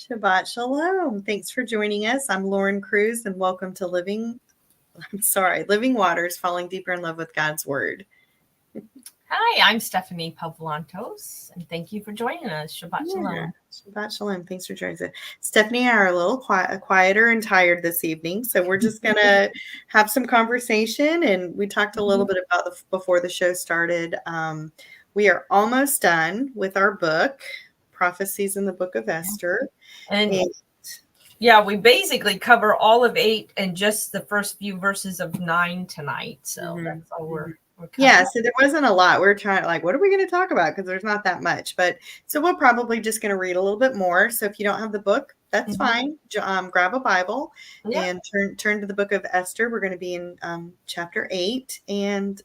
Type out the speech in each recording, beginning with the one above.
Shabbat Shalom. Thanks for joining us. I'm Lauren Cruz, and welcome to Living Waters, Falling Deeper in Love with God's Word. Hi, I'm Stephanie Pavlantos, and thank you for joining us. Shabbat Shalom. Shabbat Shalom. Thanks for joining us. Stephanie and I are a little quieter and tired this evening, so we're just going to have some conversation, and we talked a little bit about before the show started. We are almost done with our book, Prophecies in the Book of Esther. And we basically cover all of 8 and just the first few verses of 9 tonight. So that's all we're covering. So there wasn't a lot. We're trying what are we going to talk about? Because there's not that much. But so we're probably just going to read a little bit more. So if you don't have the book, that's fine. Grab a Bible and turn to the book of Esther. We're going to be in chapter 8. And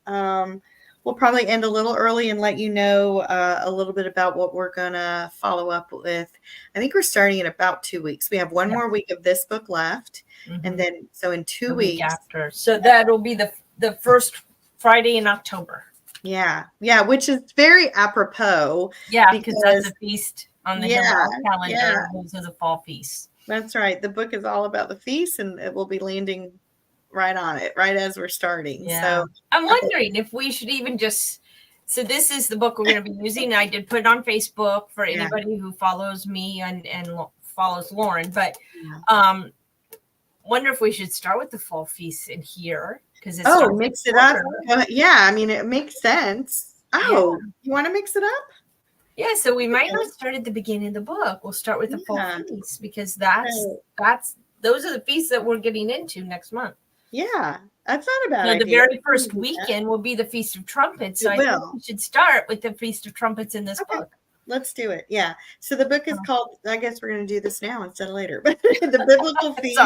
we'll probably end a little early and let you know a little bit about what we're going to follow up with. I think we're starting in about 2 weeks. We have one more week of this book left. And then, so in 2 weeks. After. So that'll be the first Friday in October. Yeah, which is very apropos. Yeah, because that's a feast on the calendar. Yeah. Those are the fall feasts. That's right. The book is all about the feast, and it will be landing right on it, right as we're starting. Yeah. So I'm wondering if we should even so this is the book we're going to be using. I did put it on Facebook for anybody who follows me and follows Lauren, but wonder if we should start with the fall feast in here. Because mix it up. Yeah, I mean, it makes sense. You want to mix it up? Yeah, so we might not start at the beginning of the book. We'll start with the fall feast because those are the feasts that we're getting into next month. Yeah, that's not a bad idea. The very first weekend will be the Feast of Trumpets. So I think we should start with the Feast of Trumpets in this book. Let's do it. Yeah. So the book is called, I guess we're going to do this now instead of later, but the Biblical Feast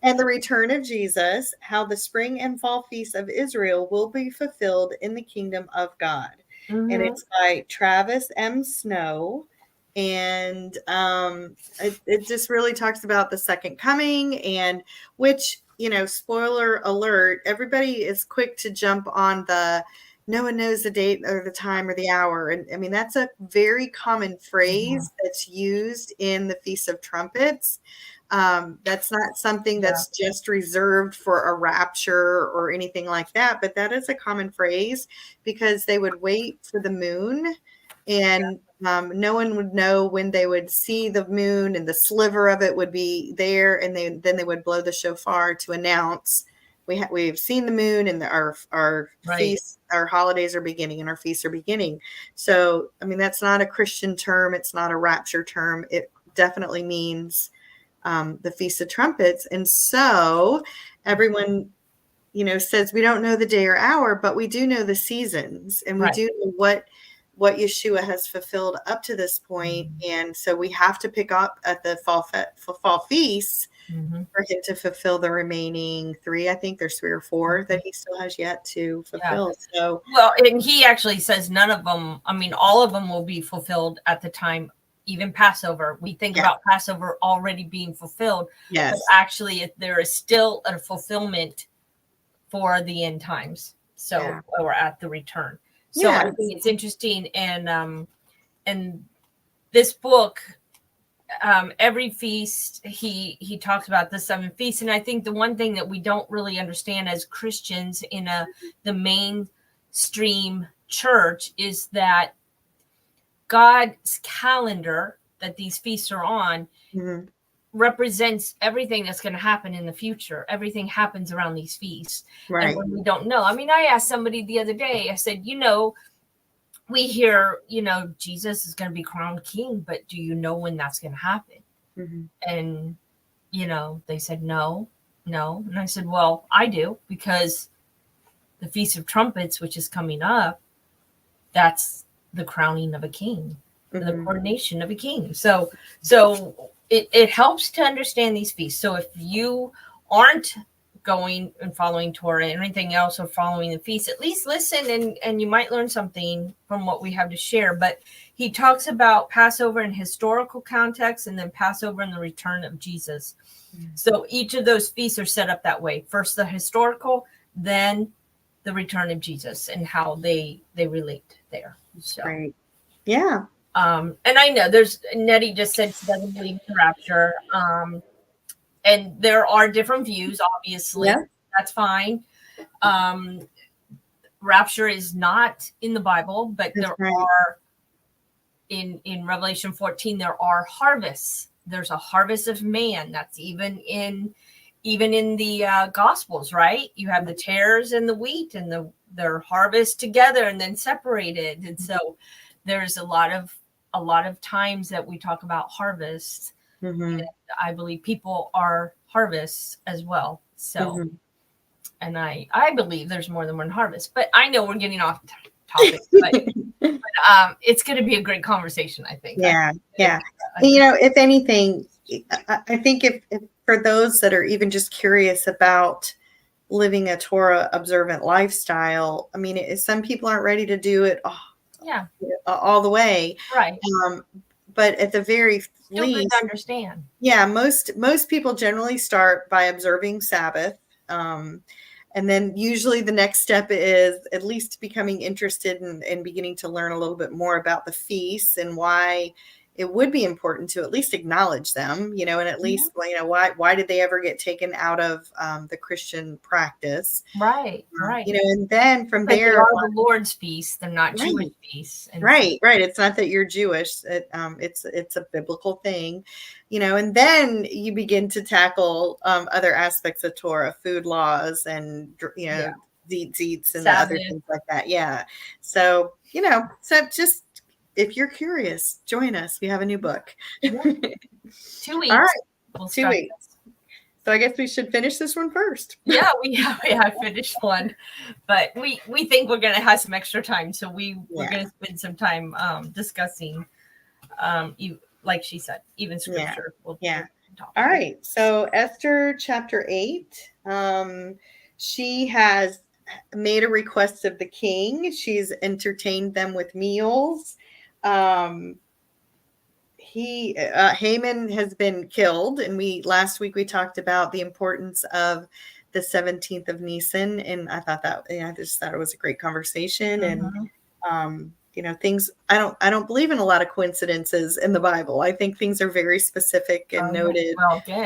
and the Return of Jesus, how the spring and fall feasts of Israel will be fulfilled in the kingdom of God. And it's by Travis M. Snow. And it just really talks about the second coming, and which, spoiler alert, everybody is quick to jump on no one knows the date or the time or the hour. And I mean, that's a very common phrase that's used in the Feast of Trumpets. That's not something that's just reserved for a rapture or anything like that, but that is a common phrase because they would wait for the moon, and no one would know when they would see the moon, and the sliver of it would be there, and then they would blow the shofar to announce we've seen the moon, and our feasts, our holidays are beginning, and our feasts are beginning. So, I mean, that's not a Christian term. It's not a rapture term. It definitely means the Feast of Trumpets. And so everyone, says we don't know the day or hour, but we do know the seasons, and we do know what Yeshua has fulfilled up to this point. And so we have to pick up at the fall feasts for him to fulfill the remaining 3. I think there's 3 or 4 that he still has yet to fulfill. So, and he actually says none of them, all of them will be fulfilled at the time, even Passover. We think about Passover already being fulfilled. Yes. But actually, there is still a fulfillment for the end times. So we're at the return. So I think it's interesting. And this book, every feast, he talks about the 7 feasts. And I think the one thing that we don't really understand as Christians in the mainstream church is that God's calendar that these feasts are on represents everything that's going to happen in the future. Everything happens around these feasts. Right. And when we don't know. I asked somebody the other day, I said, we hear, Jesus is going to be crowned king, but do you know when that's going to happen? And, they said, no. And I said, well, I do, because the Feast of Trumpets, which is coming up, that's the crowning of a king, the coronation of a king. So it helps to understand these feasts. So if you aren't going and following Torah and anything else, or following the feast, at least listen and you might learn something from what we have to share. But he talks about Passover in historical context, and then Passover and the return of Jesus. So each of those feasts are set up that way. First the historical, then the return of Jesus, and how they relate there. So. Great. Yeah. And I know Nettie just said she doesn't believe in rapture. And there are different views, obviously. Yeah. That's fine. Rapture is not in the Bible, but That's there right. are in Revelation 14, there are harvests. There's a harvest of man. That's even in the Gospels, right? You have the tares and the wheat, and they're harvest together and then separated. And so there's a lot of times that we talk about harvest. Mm-hmm. I believe people are harvests as well. So, and I believe there's more than one harvest, but I know we're getting off topic, but it's going to be a great conversation, I think. Yeah. Yeah. And, if anything, I think if for those that are even just curious about living a Torah observant lifestyle, I mean, some people aren't ready to do it all the way. Right. But at the very least, understand. Yeah, most people generally start by observing Sabbath. And then usually the next step is at least becoming interested in beginning to learn a little bit more about the feasts and why it would be important to at least acknowledge them, and at least, why did they ever get taken out of the Christian practice? Right, right. And then from But there, they are the Lord's feasts. They're not Right. Jewish feasts. Right. It's not that you're Jewish. It's a biblical thing, and then you begin to tackle other aspects of Torah, food laws, and zeets and Sabbath. other things like that. Yeah. So so just if you're curious, join us. We have a new book. Yeah. 2 weeks. All right. We'll 2 weeks. So I guess we should finish this one first. Yeah, we have finished one, but we think we're going to have some extra time, so we're going to spend some time discussing, like she said, even scripture. We'll talk. All right. So Esther chapter 8. She has made a request of the king. She's entertained them with meals. Haman has been killed, and last week we talked about the importance of the 17th of Nisan, and I thought I just thought it was a great conversation. And things, I don't believe in a lot of coincidences in the Bible. I think things are very specific and noted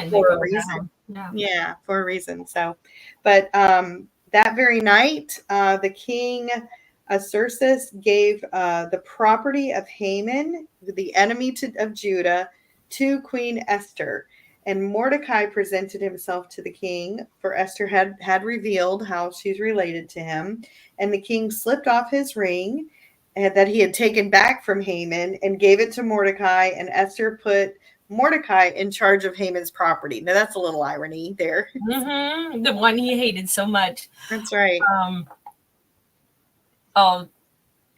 for a reason. Yeah, for a reason. So, but that very night, the king Xerxes gave the property of Haman, the enemy of Judah, to Queen Esther. And Mordecai presented himself to the king, for Esther had revealed how she's related to him. And the king slipped off his ring that he had taken back from Haman and gave it to Mordecai. And Esther put Mordecai in charge of Haman's property. Now, that's a little irony there. Mm-hmm. The one he hated so much. That's right. Oh,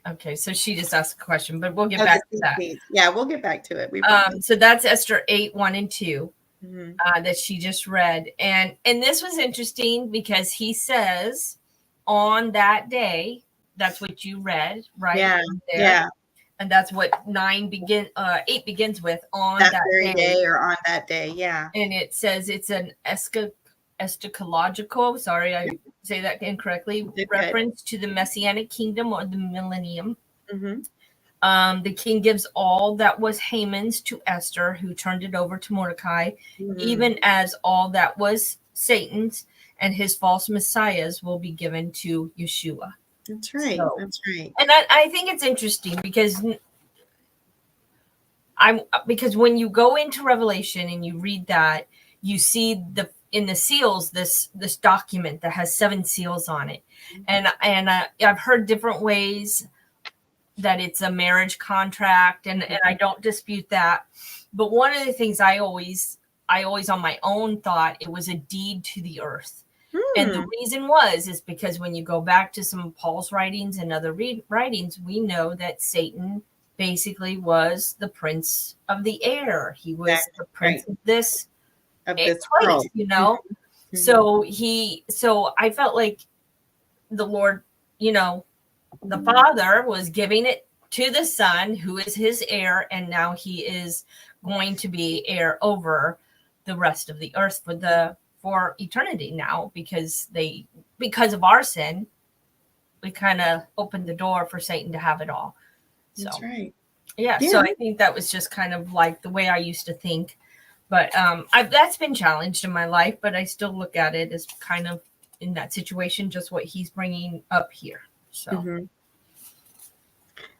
okay. So she just asked a question, but we'll get back to that. Yeah, we'll get back to it. So that's Esther 8, 1 and 2 that she just read. And this was interesting because he says on that day, that's what you read, right? Yeah. Yeah. And that's what 8 begins with, on that very day or on that day. Yeah. And it says it's an eschatological, sorry, I say that incorrectly, reference to the Messianic kingdom or the millennium. The king gives all that was Haman's to Esther, who turned it over to Mordecai, even as all that was Satan's and his false messiahs will be given to Yeshua. That's right. That's right. And I think it's interesting because when you go into Revelation and you read that, you see in the seals this document that has 7 seals on it, and I've heard different ways that it's a marriage contract, and I don't dispute that. But one of the things I always on my own thought it was a deed to the earth. And the reason is because when you go back to some of Paul's writings and other writings, we know that Satan basically was the prince of the air. He was the prince of this place, world, So I felt like the Lord, the Father was giving it to the Son, who is his heir, and now he is going to be heir over the rest of the earth for eternity now, because of our sin, we kind of opened the door for Satan to have it all. So. That's right. Yeah, so I think that was just kind of like the way I used to think. But that's been challenged in my life, but I still look at it as kind of in that situation, just what he's bringing up here. So,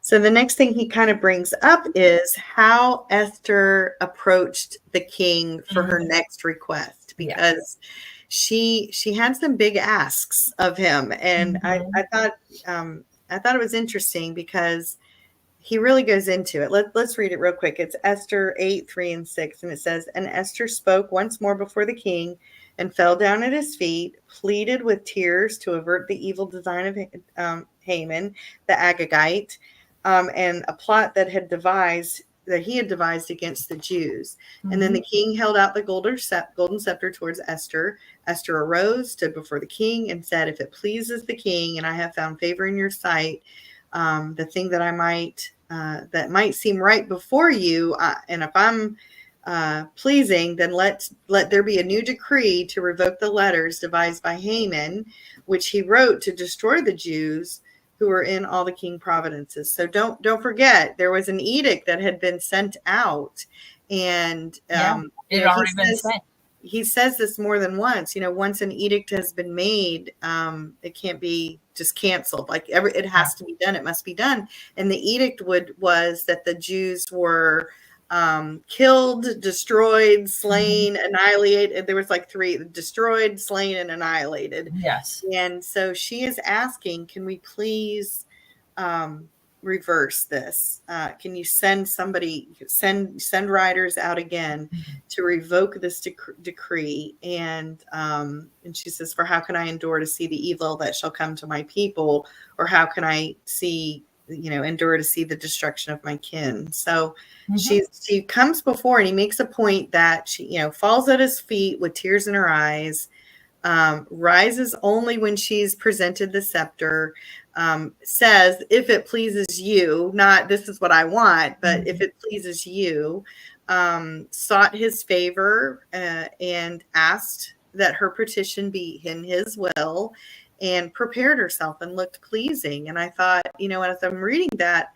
So the next thing he kind of brings up is how Esther approached the king for her next request, because she had some big asks of him, and I thought it was interesting because he really goes into it. Let's read it real quick. It's Esther 8:3-6, and it says, "And Esther spoke once more before the king and fell down at his feet, pleaded with tears to avert the evil design of Haman, the Agagite, and a plot that he had devised against the Jews. And then the king held out the golden scepter towards Esther. Esther arose, stood before the king, and said, 'If it pleases the king, and I have found favor in your sight, the thing that might seem right before you, and if I'm pleasing, then let there be a new decree to revoke the letters devised by Haman, which he wrote to destroy the Jews who were in all the king provinces.'" So don't forget, there was an edict that had been sent out, and it already been sent. He says this more than once. Once an edict has been made, it can't be just canceled. Like it has to be done. It must be done. And the edict was that the Jews were killed, destroyed, slain, annihilated. There was like 3: destroyed, slain, and annihilated. Yes. And so she is asking, can we please reverse this? Can you send riders out again to revoke this decree? And she says, "For how can I endure to see the evil that shall come to my people? Or how can I endure to see the destruction of my kin?" So she comes before, and he makes a point that she, falls at his feet with tears in her eyes, rises only when she's presented the scepter, says, "If it pleases you," not "this is what I want," but "if it pleases you," sought his favor, and asked that her petition be in his will, and prepared herself and looked pleasing. And I thought, as I'm reading that,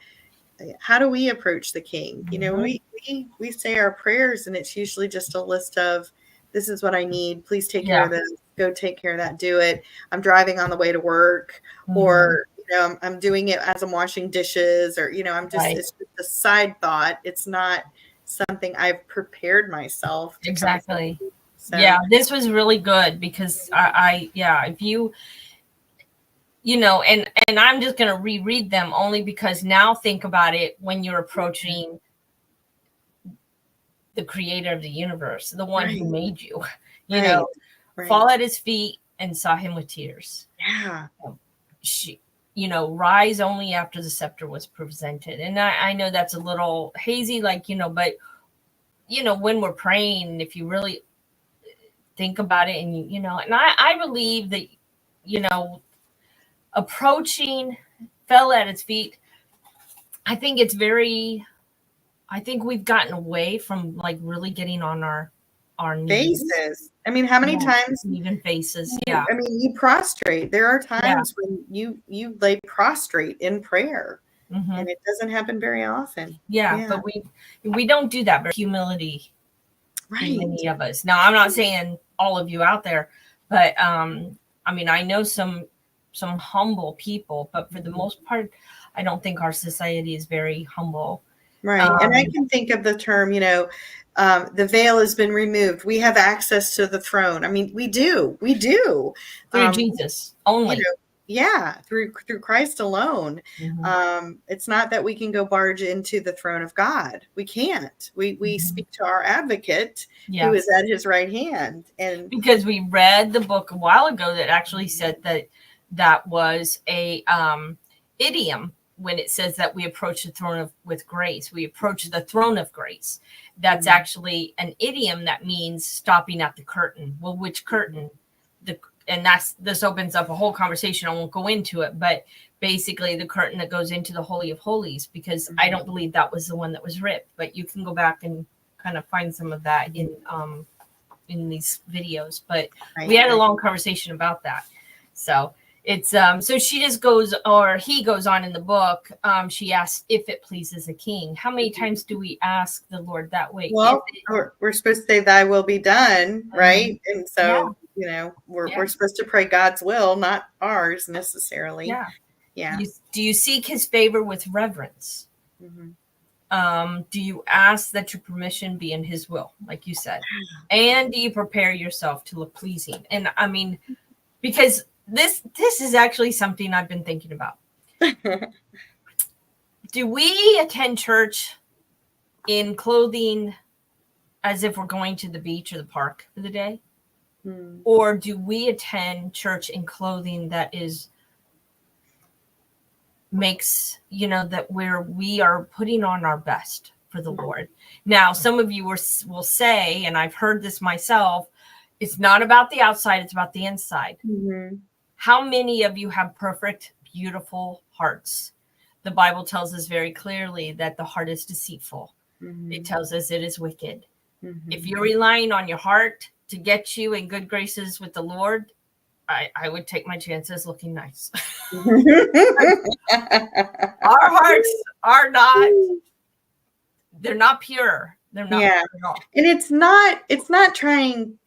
how do we approach the king? We say our prayers, and it's usually just a list of, "This is what I need. Please take care of this. Go take care of that. Do it. I'm driving on the way to work," or I'm doing it as I'm washing dishes, or I'm just it's just a side thought. It's not something I've prepared myself to exactly. So. Yeah, this was really good because if you. And I'm just going to reread them only because now think about it when you're approaching the creator of the universe, the one who made you, fall at his feet and saw him with tears. Yeah. She, rise only after the scepter was presented. And I know that's a little hazy, but, when we're praying, if you really think about it and, and I believe that, approaching, fell at its feet. I think we've gotten away from like really getting on our knees. Faces. I mean, how many times? Even faces. Yeah. I mean, you prostrate. There are times when you lay prostrate in prayer, and it doesn't happen very often. Yeah. But we don't do that. But humility, right? Many of us. Now, I'm not saying all of you out there, but I know some humble people, but for the most part, I don't think our society is very humble. Right. And I can think of the term, the veil has been removed. We have access to the throne. I mean, we do. Through Jesus only. Through Christ alone. It's not that we can go barge into the throne of God. We can't. We speak to our advocate who is at his right hand. And because we read the book a while ago that actually said that was a idiom when it says that we approach the throne with grace. We approach the throne of grace. That's actually an idiom that means stopping at the curtain. Well, which curtain? This opens up a whole conversation. I won't go into it, but basically the curtain that goes into the Holy of Holies, because I don't believe that was the one that was ripped, but you can go back and kind of find some of that in these videos. But we had a long conversation about that. So it's so she just goes, or he goes on in the book. She asks if it pleases the king. How many times do we ask the Lord that way? Well, we're supposed to say thy will be done, right? And so, we're supposed to pray God's will, not ours necessarily. Yeah. Yeah. Do you seek his favor with reverence? Mm-hmm. Do you ask that your permission be in his will, like you said? And do you prepare yourself to look pleasing? And I mean, because this is actually something I've been thinking about. Do we attend church in clothing as if we're going to the beach or the park for the day? Or do we attend church in clothing that makes, that we are putting on our best for the Lord? Now, some of you will say, and I've heard this myself, it's not about the outside, it's about the inside. How many of you have perfect, beautiful hearts? The Bible tells us very clearly that the heart is deceitful. It tells us it is wicked. If you're relying on your heart to get you in good graces with the Lord, I would take my chances looking nice. Our hearts are not, they're not pure. They're not pure at all. And it's not trying,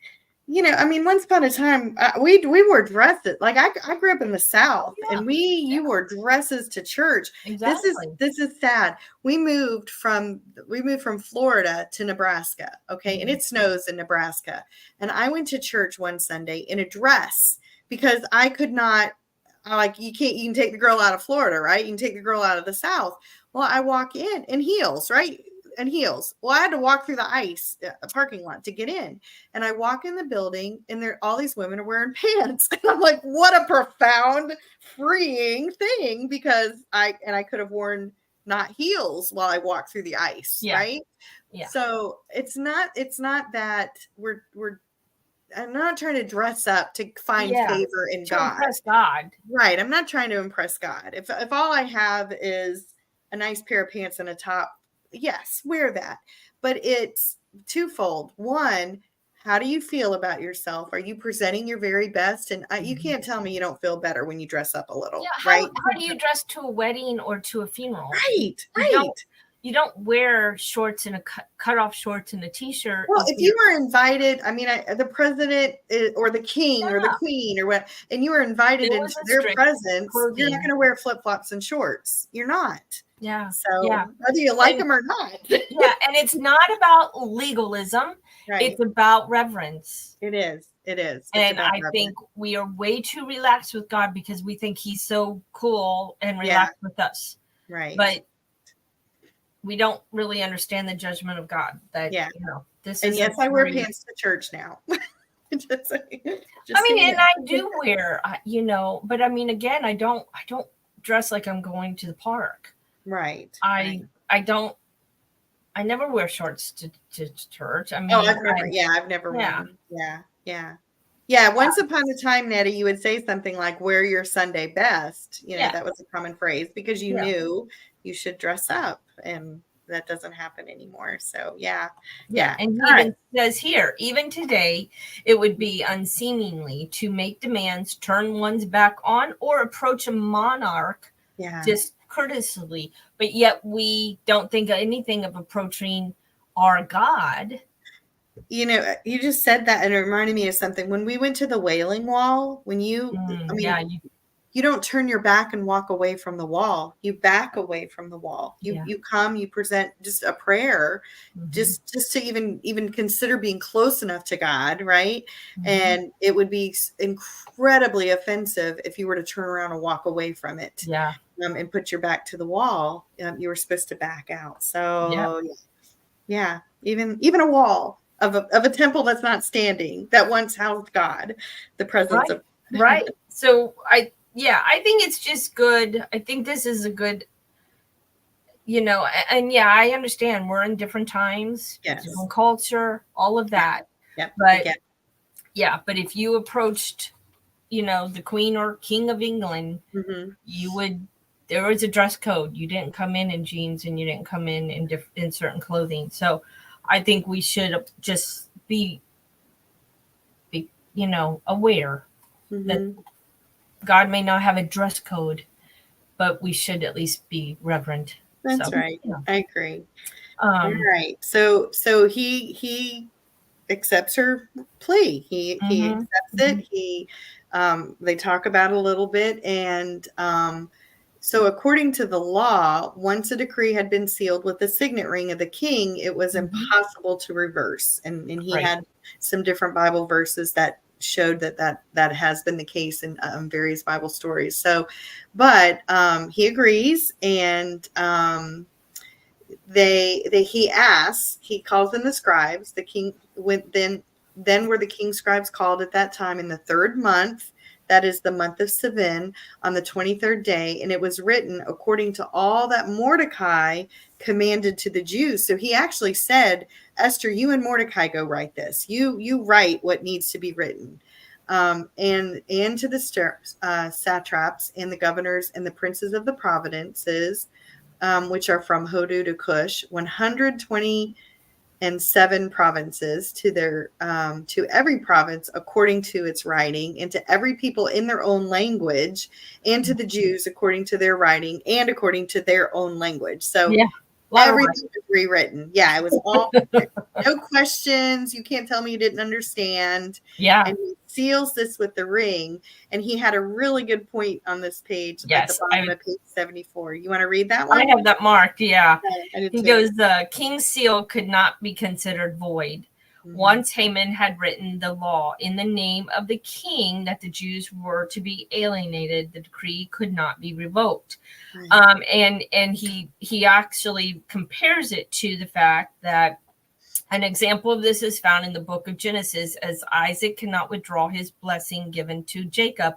once upon a time, we wore dresses. Like I grew up in the South, and you wore dresses to church. Exactly. This is sad. We moved from Florida to Nebraska. Okay. And it snows in Nebraska. And I went to church one Sunday in a dress because I could not, you can take the girl out of Florida, right? You can take the girl out of the South. Well, I walk in heels, right? And heels. Well, I had to walk through the ice, a parking lot to get in. And I walk in the building and all these women are wearing pants. And I'm like, what a profound, freeing thing, because I could have worn not heels while I walked through the ice. Right. Yeah. So it's not that I'm not trying to dress up to find favor in God. Impress God. Right. I'm not trying to impress God. If all I have is a nice pair of pants and a top, yes, wear that. But it's twofold. One, how do you feel about yourself? Are you presenting your very best? And you can't tell me you don't feel better when you dress up a little, right? How do you dress to a wedding or to a funeral? Right. You don't wear shorts and cut off shorts and a t-shirt. Well, if you were invited, the president or the king or the queen or what, and you were invited into their presence, you're not going to wear flip-flops and shorts. You're not. Yeah. So whether you like them or not. And it's not about legalism. Right. It's about reverence. It is. And I think we are way too relaxed with God because we think he's so cool and relaxed with us. Right. But we don't really understand the judgment of God. That this is. Yes, I wear pants to church now. And I do wear, but again, I don't dress like I'm going to the park. Right. I never wear shorts to church. I've never worn. Yeah. Once upon a time, Nettie, you would say something like "wear your Sunday best." That was a common phrase because you knew you should dress up, and that doesn't happen anymore. So yeah. And he even says here, even today, it would be unseemly to make demands, turn one's back on, or approach a monarch. Just courteously, but yet we don't think anything of approaching our God. You just said that, and it reminded me of something. When we went to the Wailing Wall, when you don't turn your back and walk away from the wall. You back away from the wall. You come, you present just a prayer, just to even consider being close enough to God, right? And it would be incredibly offensive if you were to turn around and walk away from it. And put your back to the wall. You were supposed to back out. So even a wall of a temple that's not standing, that once housed God, the presence of right. So I think it's just good. I think this is a good, and I understand we're in different times, different culture, all of that. But if you approached, the Queen or King of England, there was a dress code. You didn't come in jeans, and you didn't come in certain clothing. So I think we should just be aware that God may not have a dress code, but we should at least be reverent. That's So, right. yeah. I agree. All right. So he accepts her plea. He accepts it. They talk about it a little bit, and so according to the law, once a decree had been sealed with the signet ring of the king, it was impossible to reverse. And he had some different Bible verses that showed that has been the case in various Bible stories. So, but he agrees, and he calls in the scribes. The king went then were the king's scribes called at that time in the 3rd month, that is the month of Sivan, on the 23rd day, and it was written according to all that Mordecai commanded to the Jews. So he actually said, Esther, you and Mordecai go write this. You write what needs to be written. And to the satraps and the governors and the princes of the provinces, which are from Hodu to Cush, 127 provinces to every province according to its writing, and to every people in their own language, and to the Jews according to their writing and according to their own language. So everything was rewritten. Yeah, it was all no questions. You can't tell me you didn't understand. Yeah. And he seals this with the ring. And he had a really good point on this page at the bottom of page 74. You want to read that one? I have that marked. Yeah. He goes, the king's seal could not be considered void. Once Haman had written the law in the name of the king that the Jews were to be alienated, the decree could not be revoked. And he actually compares it to the fact that an example of this is found in the book of Genesis, as Isaac cannot withdraw his blessing given to Jacob,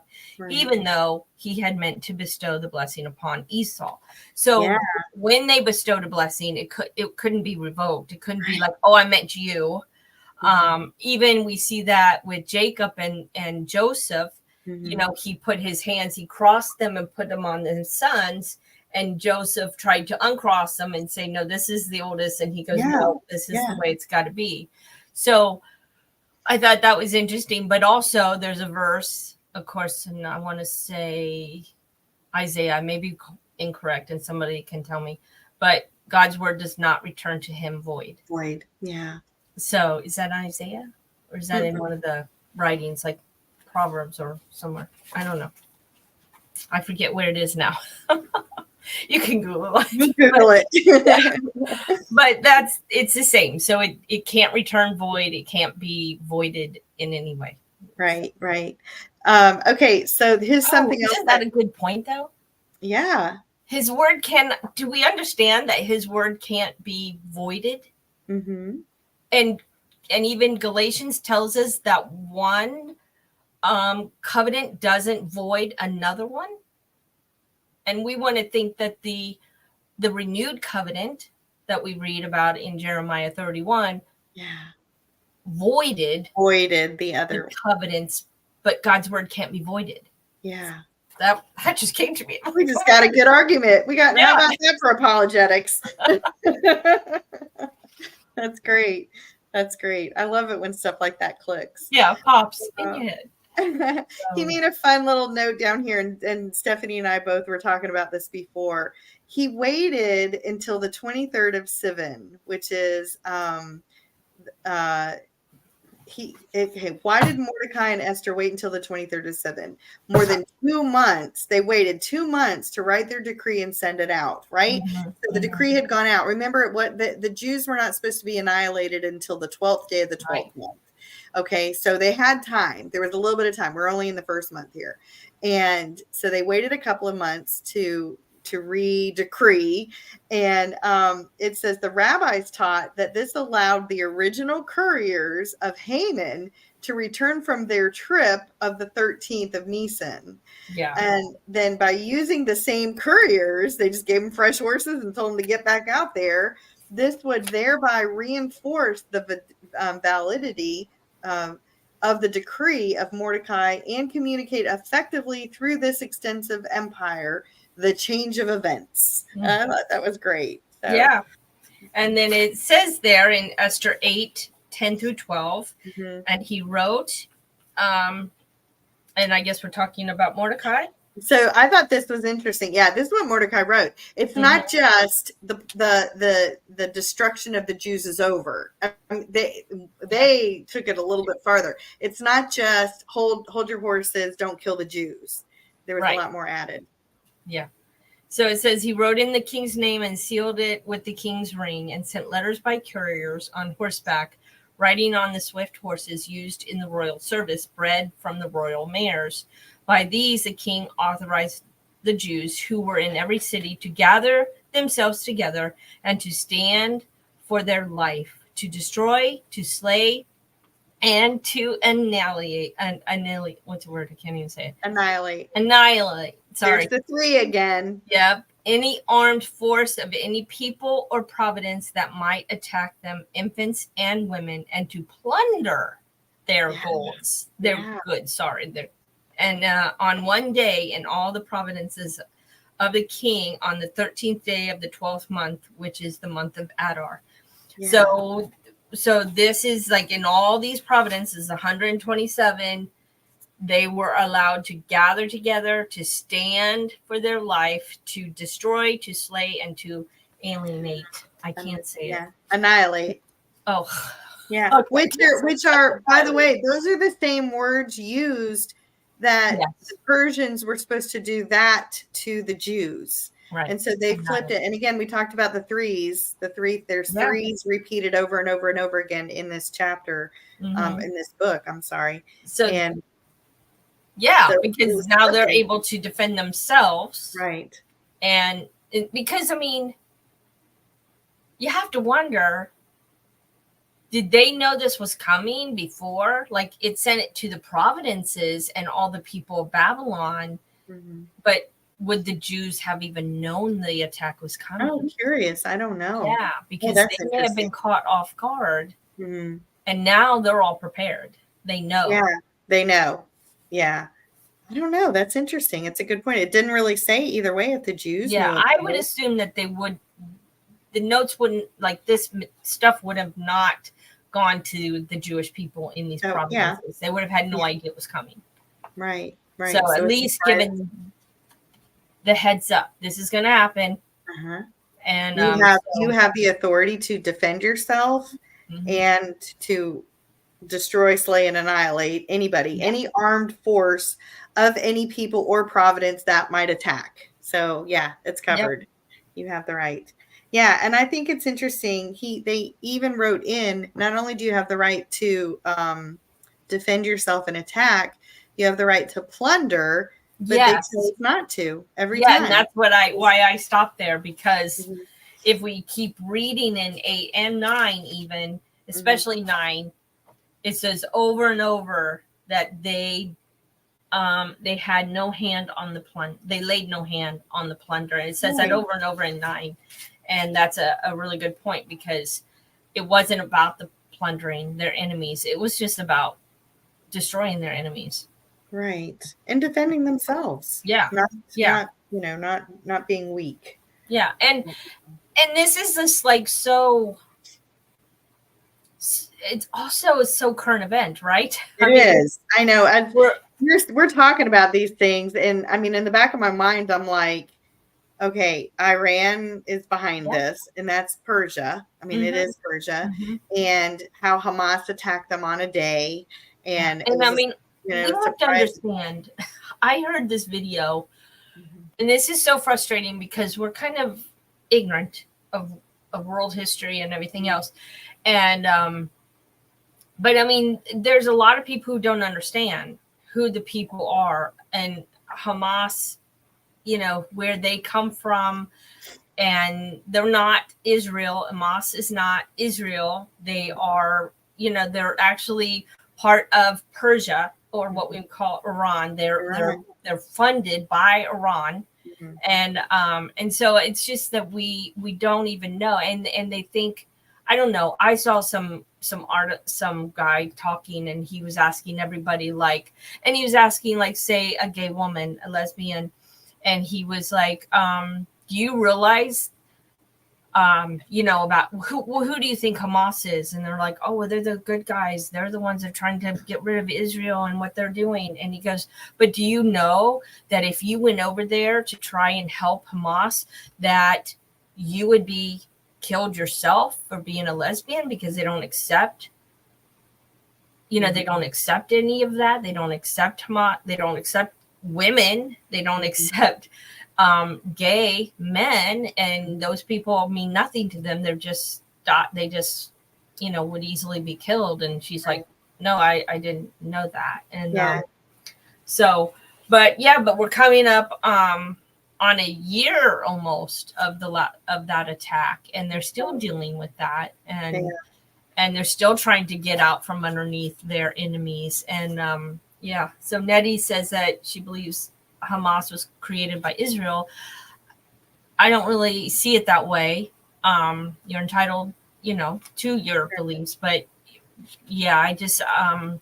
even though he had meant to bestow the blessing upon Esau. So when they bestowed a blessing, it couldn't be revoked. It couldn't be like, oh, I meant you. Even we see that with Jacob and Joseph, you know, he put his hands, he crossed them and put them on his sons. And Joseph tried to uncross them and say, no, this is the oldest. And he goes, no, this is the way it's got to be. So I thought that was interesting. But also there's a verse, of course, and I want to say Isaiah, I may be incorrect and somebody can tell me, but God's word does not return to him void. Void. Yeah. So is that Isaiah, or is that in one of the writings like Proverbs or somewhere? I don't know. I forget where it is now. You can Google it. But it's the same. So it can't return void. It can't be voided in any way. Right. Okay. So here's something else. Isn't that a good point though? Yeah. His word do we understand that his word can't be voided? And even Galatians tells us that one covenant doesn't void another one. And we want to think that the renewed covenant that we read about in Jeremiah 31 voided the other covenants, but God's word can't be voided. Yeah. That just came to me. We just got a good argument. We got how about that for apologetics? That's great. I love it when stuff like that clicks. Yeah, pops in your head. He made a fun little note down here, and Stephanie and I both were talking about this before. He waited until the 23rd of Sivan, which is why did Mordecai and Esther wait until the 23rd of Sivan? More than 2 months. They waited 2 months to write their decree and send it out, right? So the decree had gone out. Remember, what the Jews were not supposed to be annihilated until the 12th day of the 12th month. Okay, so they had time. There was a little bit of time. We're only in the first month here. And so they waited a couple of months to re-decree. And it says the rabbis taught that this allowed the original couriers of Haman to return from their trip of the 13th of Nisan. Yeah. And then by using the same couriers, they just gave them fresh horses and told them to get back out there. This would thereby reinforce the validity of the decree of Mordecai and communicate effectively through this extensive empire the change of events. I thought that was great. So. Yeah. And then it says there in Esther 8, 10 through 12, and he wrote, And I guess we're talking about Mordecai. So I thought this was interesting. Yeah, this is what Mordecai wrote. It's not just the destruction of the Jews is over. I mean, they took it a little bit farther. It's not just hold your horses, don't kill the Jews. There was a lot more added. Yeah. So it says he wrote in the king's name and sealed it with the king's ring and sent letters by couriers on horseback, riding on the swift horses used in the royal service, bred from the royal mares. By these, the king authorized the Jews who were in every city to gather themselves together and to stand for their life, to destroy, to slay, and to annihilate. What's the word? I can't even say it. Annihilate. Sorry. There's the 3 again. Yep. Any armed force of any people or providence that might attack them, infants and women, and to plunder their goods. Their goods. Sorry. And on one day in all the providences of the king on the 13th day of the 12th month, which is the month of Adar. Yeah. So this is like in all these providences, 127, they were allowed to gather together, to stand for their life, to destroy, to slay, and to alienate. I can't say it. Annihilate. Oh. Yeah. Okay. Which are, by the way, those are the same words used that the Persians were supposed to do that to the Jews. Right. And so they flipped it. And again, we talked about the threes. There's threes repeated over and over and over again in this chapter, in this book. I'm sorry. Because now they're able to defend themselves. Right. And because, I mean, you have to wonder, did they know this was coming before? Like, it sent it to the providences and all the people of Babylon. Mm-hmm. But would the Jews have even known the attack was coming? I'm curious. I don't know. Yeah, because they may have been caught off guard. Mm-hmm. And now they're all prepared. They know. Yeah, they know. Yeah. I don't know. That's interesting. It's a good point. It didn't really say either way if the Jews knew. I would assume that they would. The notes wouldn't, like, this stuff would have not gone to the Jewish people in these provinces. Yeah. They would have had no idea it was coming. Right. So at least given the heads up, this is going to happen. Uh-huh. And you have the authority to defend yourself and to destroy, slay, and annihilate anybody, any armed force of any people or providence that might attack. So it's covered. Yep. You have the right. Yeah, and I think it's interesting. They even wrote in, not only do you have the right to defend yourself and attack, you have the right to plunder, but they chose not to every time. And that's why I stopped there, because if we keep reading in 8 and 9, even especially 9, it says over and over that they had no hand on the plunder. They laid no hand on the plunder. And it says that over and over in 9. And that's a really good point, because it wasn't about the plundering their enemies. It was just about destroying their enemies. Right. And defending themselves. Yeah. Not being weak. Yeah. And this is just like so, it's also so current event, right? It is. I know. And we're talking about these things, and I mean, in the back of my mind, I'm like, okay, Iran is behind this, and that's Persia. I mean, it is Persia, and how Hamas attacked them on a day. And I mean, you have to understand, I heard this video, and this is so frustrating because we're kind of ignorant of world history and everything else. And, but I mean, there's a lot of people who don't understand who the people are, and Hamas, where they come from, and they're not Israel. Hamas is not Israel. They are, they're actually part of Persia, or what we call Iran. They're funded by Iran. And so it's just that we don't even know. And they think, I don't know. I saw some guy talking, and he was asking everybody, say a gay woman, a lesbian, and he was like, do you realize about who do you think Hamas is? And they're like, oh, well, they're the good guys. They're the ones that are trying to get rid of Israel and what they're doing. And he goes, but do you know that if you went over there to try and help Hamas, that you would be killed yourself for being a lesbian, because they don't accept, they don't accept any of that. They don't accept Hamas. They don't accept women. They don't accept gay men, and those people mean nothing to them. They just would easily be killed. And she's like, no, I didn't know that. And but we're coming up on a year almost of that attack, and they're still dealing with that, and they're still trying to get out from underneath their enemies. And so Nettie says that she believes Hamas was created by Israel. I don't really see it that way. You're entitled, to your beliefs, but I just I'm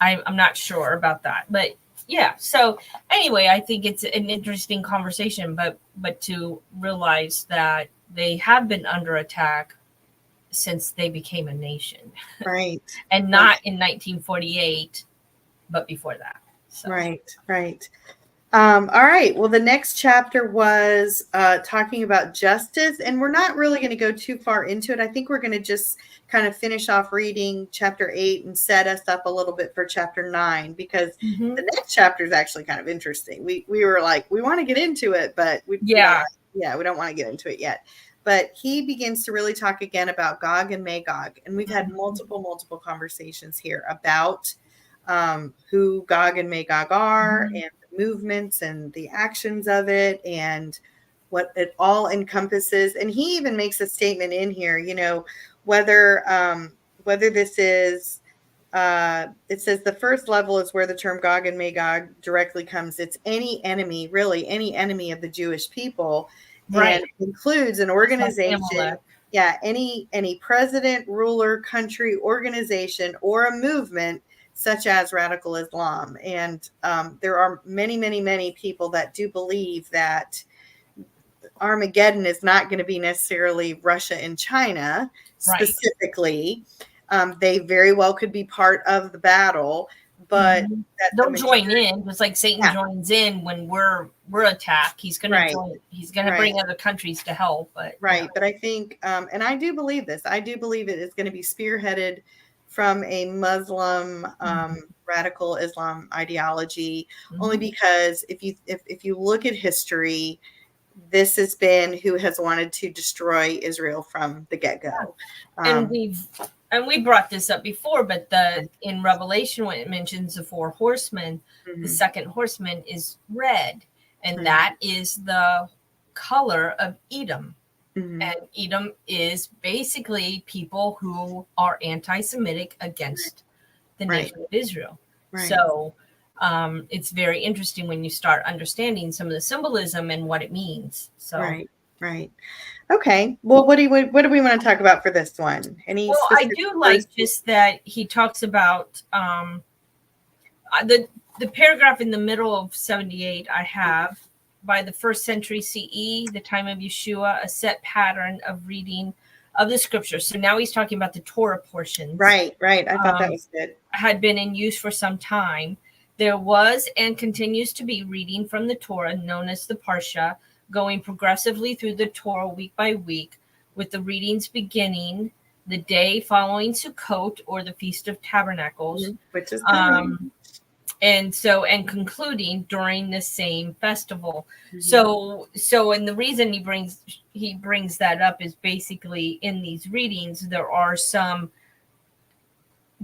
not sure about that. But so anyway, I think it's an interesting conversation, but to realize that they have been under attack since they became a nation, right? And not in 1948, but before that. So. Right. All right. Well, the next chapter was talking about justice, and we're not really going to go too far into it. I think we're going to just kind of finish off reading chapter 8 and set us up a little bit for chapter 9, because the next chapter is actually kind of interesting. We were like, we want to get into it, but we don't want to get into it yet. But he begins to really talk again about Gog and Magog, and we've had multiple conversations here about who Gog and Magog are, and the movements and the actions of it, and what it all encompasses. And he even makes a statement in here, whether this is, it says the first level is where the term Gog and Magog directly comes. It's any enemy of the Jewish people, and includes an organization. Any president, ruler, country, organization, or a movement such as radical Islam. And there are many people that do believe that Armageddon is not going to be necessarily Russia and China specifically. They very well could be part of the battle, but they'll join in. It's like Satan joins in when we're attacked. He's going to join. He's going to bring other countries to help. But But I think, and I do believe this. I do believe it is going to be spearheaded from a Muslim radical Islam ideology, only because if you look at history, this has been who has wanted to destroy Israel from the get-go. And we brought this up before, but in Revelation, when it mentions the 4 horsemen, the second horseman is red, and that is the color of Edom. And Edom is basically people who are anti-Semitic against the nation of Israel. So it's very interesting when you start understanding some of the symbolism and what it means. So Right. Okay. Well, what do we want to talk about for this one? I do like just that he talks about the paragraph in the middle of 78. I have, by the 1st century CE, the time of Yeshua, a set pattern of reading of the scriptures. So now he's talking about the Torah portions. Right. I thought that was good. Had been in use for some time. There was and continues to be reading from the Torah, known as the Parsha, going progressively through the Torah week by week, with the readings beginning the day following Sukkot, or the Feast of Tabernacles, which is and concluding during the same festival. So and the reason he brings that up is basically in these readings there are some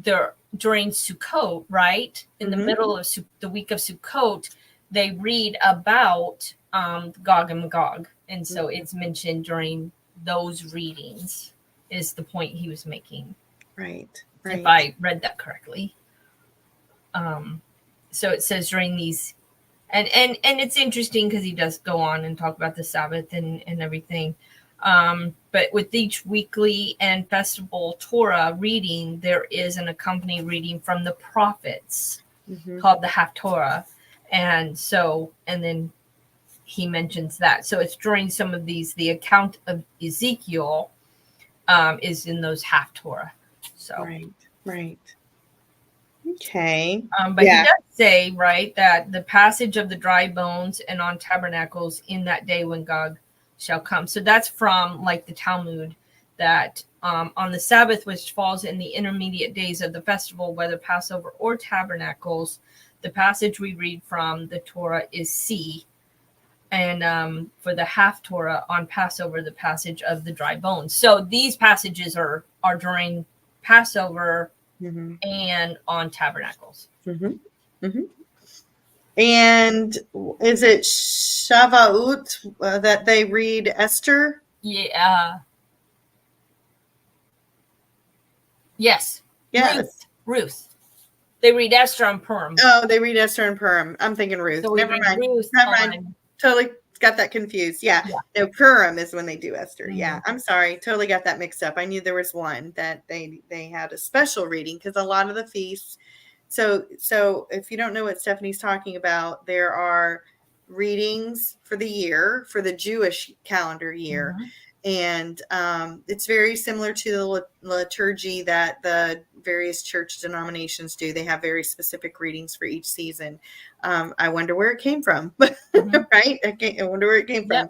during Sukkot, right? In the middle of the week of Sukkot, they read about Gog and Magog. And so it's mentioned during those readings, is the point he was making. Right. If I read that correctly. So it says during these, and it's interesting because he does go on and talk about the Sabbath and everything. But with each weekly and festival Torah reading, there is an accompanying reading from the prophets called the Haftorah. And then he mentions that. So it's during some of these, the account of Ezekiel is in those Haftorah. So right. Okay. But he does say, right, that the passage of the dry bones and on tabernacles in that day when God shall come. So that's from like the Talmud, that on the Sabbath, which falls in the intermediate days of the festival, whether Passover or tabernacles, the passage we read from the Torah is C. And for the Haftorah on Passover, the passage of the dry bones. So these passages are during Passover and on tabernacles. And is it Shavuot that they read Esther? Yeah. Yes. Ruth. They read Esther and Purim. Oh, they read Esther and Purim. I'm thinking Ruth. So Never mind. Ruth Never mind. Totally got that confused. Yeah. No, Purim is when they do Esther. Yeah. I'm sorry. Totally got that mixed up. I knew there was one that they had a special reading, because a lot of the feasts. So if you don't know what Stephanie's talking about, there are readings for the year, for the Jewish calendar year. And it's very similar to the liturgy that the various church denominations do. They have very specific readings for each season. I wonder where it came from, right? I wonder where it came from.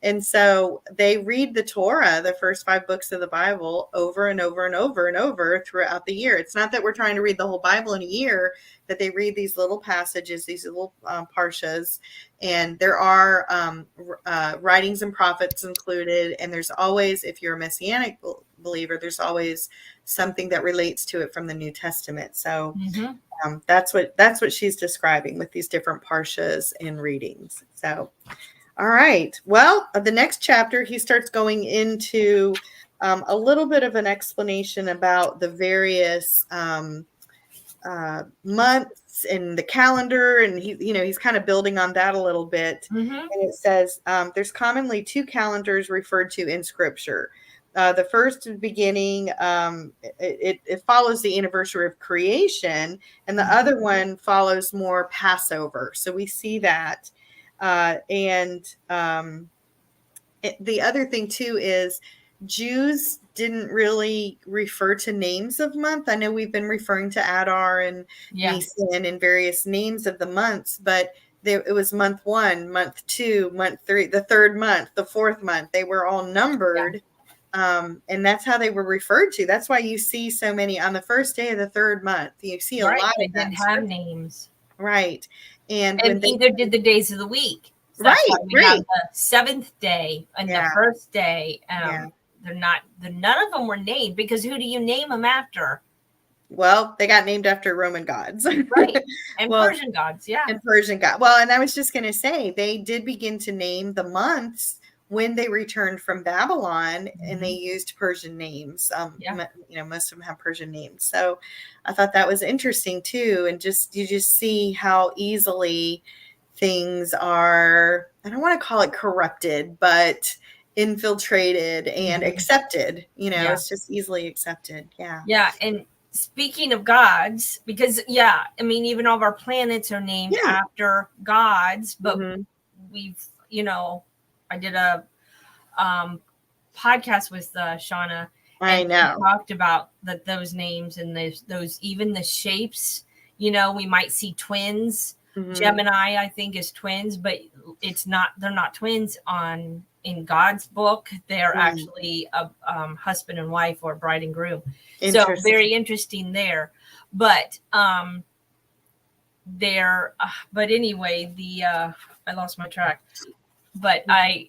And so they read the Torah, the first 5 books of the Bible, over and over and over and over throughout the year. It's not that we're trying to read the whole Bible in a year, that they read these little passages, these little parshas. And there are writings and prophets included. And there's always, if you're a Messianic believer, there's always something that relates to it from the New Testament. So that's what she's describing with these different parshas and readings. So, all right. Well, the next chapter, he starts going into a little bit of an explanation about the various months and the calendar, and he's kind of building on that a little bit. And it says there's commonly 2 calendars referred to in Scripture. The first beginning, it follows the anniversary of creation, and the other one follows more Passover. So we see that. The other thing too is Jews didn't really refer to names of month. I know we've been referring to Adar and Nisan and various names of the months, but it was month 1, month 2, month 3, the 3rd month, the 4th month. They were all numbered. And that's how they were referred to. That's why you see so many on the first day of the 3rd month. You see a lot they of that. Didn't have names. Right. And when neither did the days of the week. So right. We have the 7th day and the 1st day. None of them were named, because who do you name them after? Well, they got named after Roman gods. Right. And Persian gods. Yeah. And Persian gods. Well, and I was just going to say, they did begin to name the months when they returned from Babylon, and they used Persian names. Most of them have Persian names. So I thought that was interesting too. And you just see how easily things are, I don't want to call it corrupted, but infiltrated and accepted. It's just easily accepted. Yeah. Yeah. And speaking of gods, because even all of our planets are named after gods, but we've, I did a podcast with Shauna. I know. We talked about those names and those even the shapes. We might see twins. Gemini, I think, is twins, but it's not. They're not twins in God's book. They're actually a husband and wife, or bride and groom. So very interesting there. But but anyway, I lost my track. But but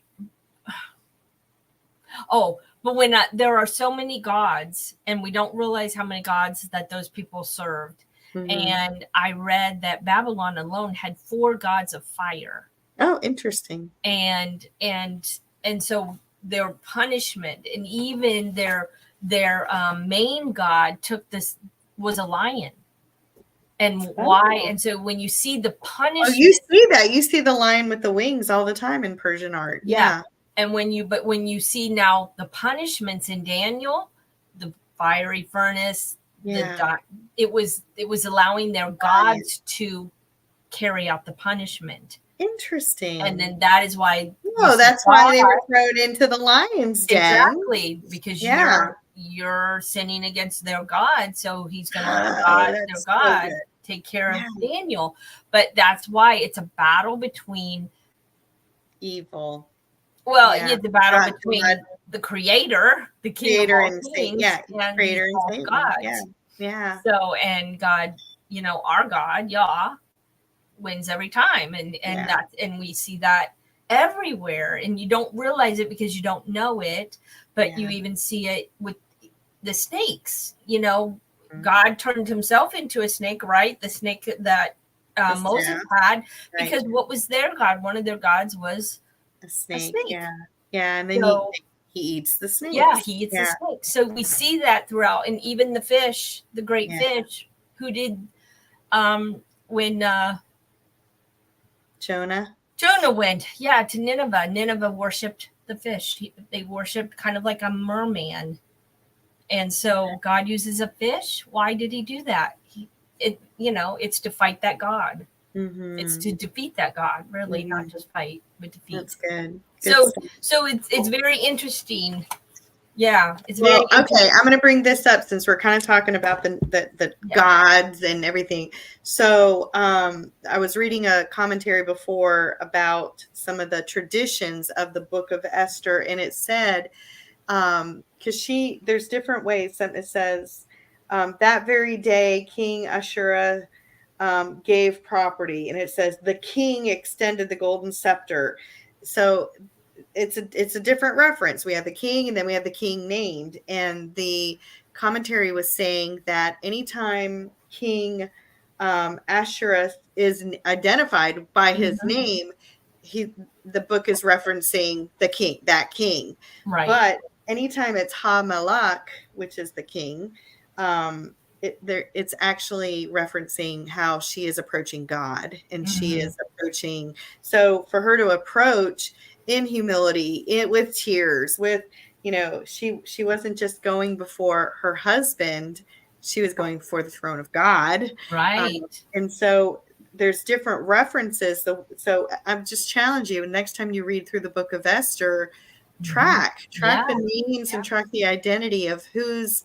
when there are so many gods, and we don't realize how many gods that those people served. And I read that Babylon alone had 4 gods of fire. Oh, interesting. And so their punishment, and even their main god was a lion. And why? And so when you see the punishment, you see that. You see the lion with the wings all the time in Persian art. Yeah. And when you see now the punishments in Daniel, the fiery furnace, it was allowing their gods to carry out the punishment. Interesting. And then that is why. Oh, that's why they were thrown into the lion's den. Exactly, because Yeah. you're sinning against their God, so he's going to let their God take care of Daniel. But that's why it's a battle between evil. Well, it's a battle between the Creator, the King of all kings, and Creator these false gods. Yeah. So, and God, our God, Yah, wins every time, and we see that everywhere, and you don't realize it because you don't know it, but you even see it with the snakes. God turned himself into a snake, right? The snake that Moses had, because what was their god? One of their gods was a snake. Yeah, and then he eats the snake. Yeah, he eats the snake. So we see that throughout, and even the fish, the great fish, who did when Jonah went, to Nineveh. Nineveh worshipped the fish. They worshipped kind of like a merman. And so God uses a fish. Why did he do that? It's to fight that God. Mm-hmm. It's to defeat that God, really, not just fight, but defeat. That's good. So it's very interesting. Yeah. It's very okay. I'm going to bring this up since we're kind of talking about the gods and everything. So I was reading a commentary before about some of the traditions of the book of Esther, and it said, because there's different ways. It says that very day, King Ashura gave property, and it says the king extended the golden scepter. So it's a different reference. We have the king, and then we have the king named, and the commentary was saying that anytime King Ashura is identified by his name, the book is referencing that king. Right. But anytime it's Ha-Melech, which is the king, it's actually referencing how she is approaching God, and she is approaching. So for her to approach in humility, with tears, with, she wasn't just going before her husband, she was going before the throne of God. Right. And so there's different references. So I'm just challenging you. Next time you read through the book of Esther, track the names and track the identity of who's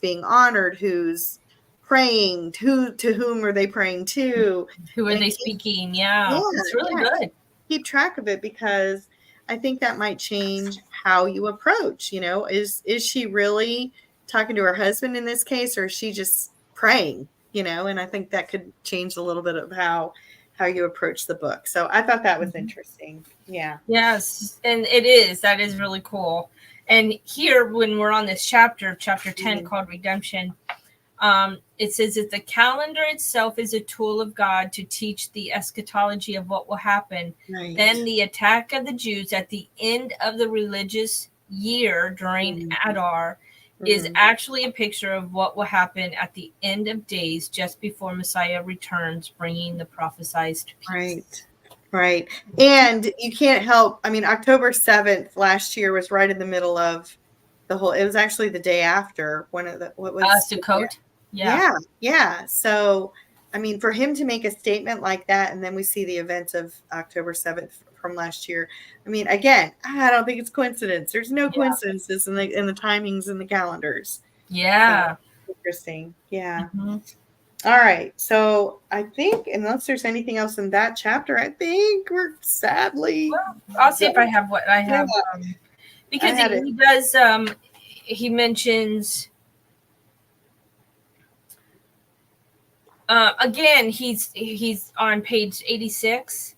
being honored, who's praying, to whom are they praying to, who are they speaking? It's really good. Keep track of it, because I think that might change how you approach. Is she really talking to her husband in this case, or is she just praying? And I think that could change a little bit of how you approach the book. So I thought that was interesting. Yeah. Yes, and that is really cool. And here, when we're on this chapter 10, called Redemption, it says that the calendar itself is a tool of God to teach the eschatology of what will happen. Right. Then the attack of the Jews at the end of the religious year during Adar is actually a picture of what will happen at the end of days, just before Messiah returns, bringing the prophesied peace. Right. And you can't help, October 7th last year was right in the middle of it was actually the day after one of the, what was Sukkot? Yeah. So, for him to make a statement like that, and then we see the events of October 7th from last year. Again, I don't think it's coincidence. There's no coincidences in the timings and the calendars. Yeah. So, interesting. Yeah. All right. So I think, unless there's anything else in that chapter, I think we're sadly. Well, I'll see if I have what I have. Because he does, he mentions, again, he's on page 86.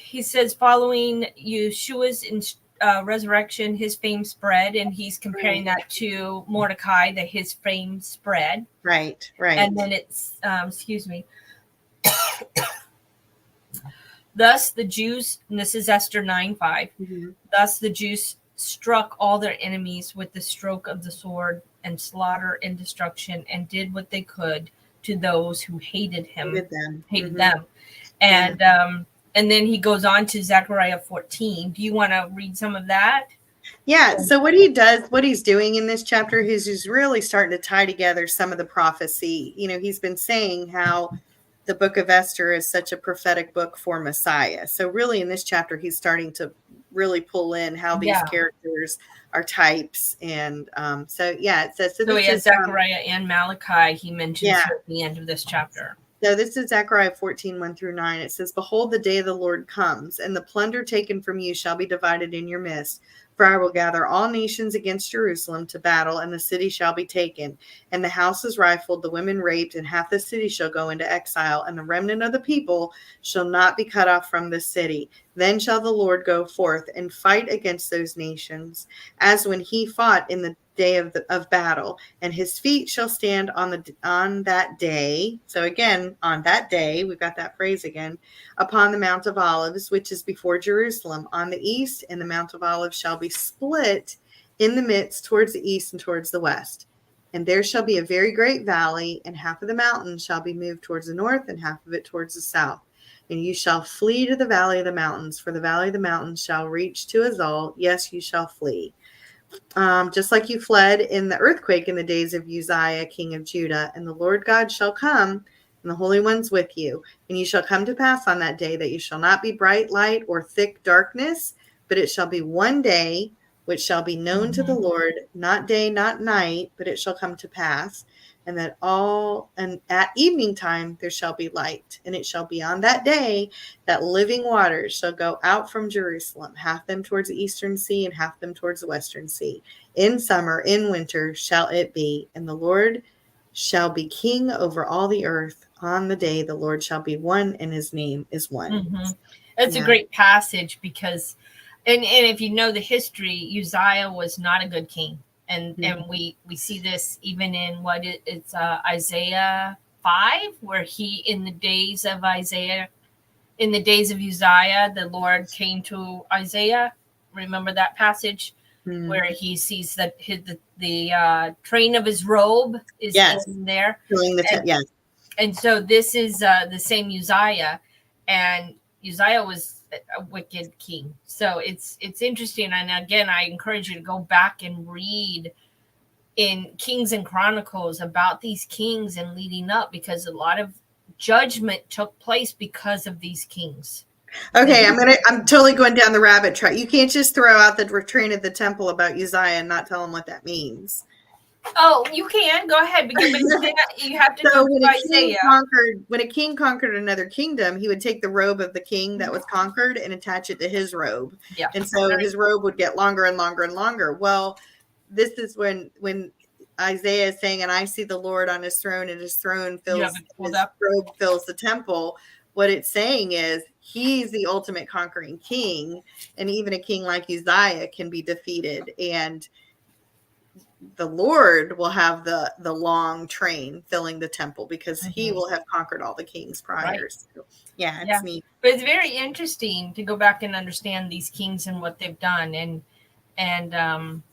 He says, following Yeshua's resurrection, his fame spread, and he's comparing that to Mordecai, that his fame spread. Right. And then it's, excuse me. Thus the Jews, and this is Esther 9:5. Thus the Jews struck all their enemies with the stroke of the sword, and slaughter and destruction, and did what they could to those who hated him. Hated them. And then he goes on to Zechariah 14. Do you want to read some of that? Yeah. So what he's doing in this chapter is he's really starting to tie together some of the prophecy. He's been saying how the book of Esther is such a prophetic book for Messiah. So really in this chapter, he's starting to really pull in how these characters are types. And it says, so this is Zechariah and Malachi, he mentions here at the end of this chapter. So this is Zechariah 14, 1-9. It says, behold, the day of the Lord comes, and the plunder taken from you shall be divided in your midst. For I will gather all nations against Jerusalem to battle, and the city shall be taken, and the houses rifled, the women raped, and half the city shall go into exile, and the remnant of the people shall not be cut off from the city. Then shall the Lord go forth and fight against those nations, as when he fought in the day of battle, and his feet shall stand on that day. So again, on that day, we've got that phrase again, upon the Mount of Olives, which is before Jerusalem, on the east, and the Mount of Olives shall be split in the midst towards the east and towards the west. And there shall be a very great valley, and half of the mountain shall be moved towards the north, and half of it towards the south. And you shall flee to the valley of the mountains, for the valley of the mountains shall reach to Azal. Yes, you shall flee. Just like you fled in the earthquake in the days of Uzziah, king of Judah. And the Lord God shall come, and the Holy One's with you. And you shall come to pass on that day that you shall not be bright light or thick darkness, but it shall be one day which shall be known to the Lord, not day, not night, but it shall come to pass. And at evening time there shall be light, and it shall be on that day that living waters shall go out from Jerusalem, half them towards the eastern sea and half them towards the western sea. In summer, in winter shall it be, and the Lord shall be king over all the earth. On the day the Lord shall be one, and his name is one. That's a great passage because, and if you know the history, Uzziah was not a good king. And we see this even in it's Isaiah 5, where in the days of Uzziah, the Lord came to Isaiah. Remember that passage where he sees that the train of his robe is in there. And so this is the same Uzziah, and Uzziah was a wicked king. So it's interesting. And again, I encourage you to go back and read in Kings and Chronicles about these kings and leading up, because a lot of judgment took place because of these kings. Okay, I'm totally going down the rabbit trail. You can't just throw out the train of the temple about Uzziah and not tell them what that means. Oh, you can go ahead, because you have to go to Isaiah. When a king conquered another kingdom, he would take the robe of the king that was conquered and attach it to his robe. Yeah. And so his robe would get longer and longer and longer. Well, this is when Isaiah is saying, and I see the Lord on his throne, and his throne fills, his robe fills the temple. What it's saying is he's the ultimate conquering king, and even a king like Uzziah can be defeated, and the Lord will have the long train filling the temple, because he will have conquered all the kings prior. Right. So, it's neat. But it's very interesting to go back and understand these kings and what they've done. And I'm